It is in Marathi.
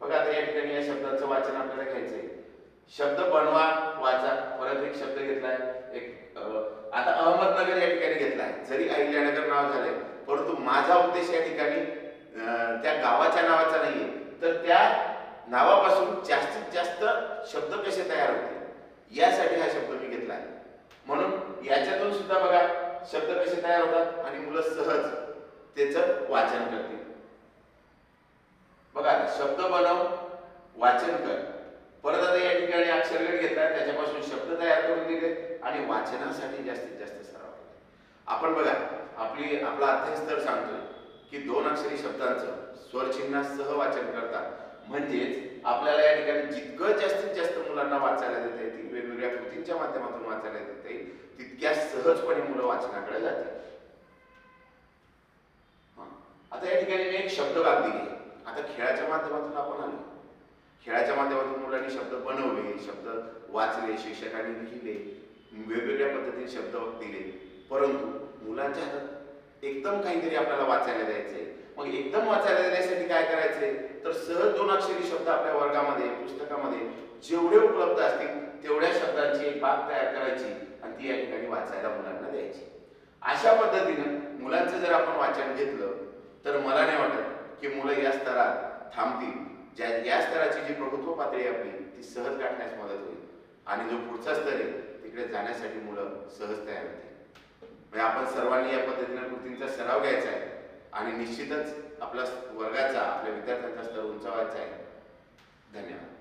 बघा आता या ठिकाणी या शब्दाचं वाचन आपल्याला घ्यायचंय. शब्द बनवा, वाचा. परत एक शब्द घेतलाय, आता अहमदनगर या ठिकाणी घेतलाय. जरी अहिल्यानगर नाव झालंय, परंतु माझा उद्देश या ठिकाणी त्या गावाच्या नावाचा नाहीये, तर त्या नावापासून जास्तीत जास्त शब्द कसे तयार होतील यासाठी हा शब्द मी घेतलाय. म्हणून याच्यातून सुद्धा बघा शब्द कसे तयार होतात आणि मुलं सहज त्याचं वाचन करतील. बघा शब्द बनव, वाचन कर. परत आता या ठिकाणी अक्षरगट घेतला, त्याच्यापासून शब्द तयार करून दिले आणि वाचनासाठी जास्तीत जास्त सराव केला. आपण बघा आपला अध्ययनस्तर सांगतोय की 2 अक्षरी शब्दांचं स्वरचिन्हासह वाचन करतात. म्हणजेच आपल्याला या ठिकाणी जितकं जास्तीत जास्त मुलांना वाचायला देता येतील, वेगवेगळ्या कृतींच्या माध्यमातून वाचायला देता येईल, तितक्या सहजपणे मुलं वाचनाकडे जातील. आता या ठिकाणी मी एक शब्दभाग दिली. आता खेळाच्या माध्यमातून आपण आलो. खेळाच्या माध्यमातून मुलांनी शब्द बनवले, शब्द वाचले, शिक्षकांनी लिहिले, वेगवेगळ्या पद्धतीने शब्द दिले. परंतु मुलांच्या हातात एकदम काहीतरी आपल्याला वाचायला द्यायचंय. मग एकदम वाचायला देण्यासाठी काय करायचंय, तर सहज 2 अक्षरी शब्द आपल्या वर्गामध्ये, पुस्तकामध्ये जेवढे उपलब्ध असतील तेवढ्या शब्दांची एक बाग तयार करायची आणि ती या ठिकाणी वाचायला मुलांना द्यायची. अशा पद्धतीने मुलांचं जर आपण वाचन घेतलं तर मला नाही वाटत की मुलं या स्तरात थांबतील. या स्तराची जी प्रभुत्व पातळी आपली ती सहज गाठण्यास मदत होईल आणि जो पुढचा स्तर आहे तिकडे जाण्यासाठी मुलं सहज तयार होतील. म्हणजे आपण सर्वांनी या पद्धतीने कृतींचा सराव घ्यायचा आहे आणि निश्चितच आपल्या वर्गाचा, आपल्या विद्यार्थ्यांचा स्तर उंचावायचा आहे. धन्यवाद.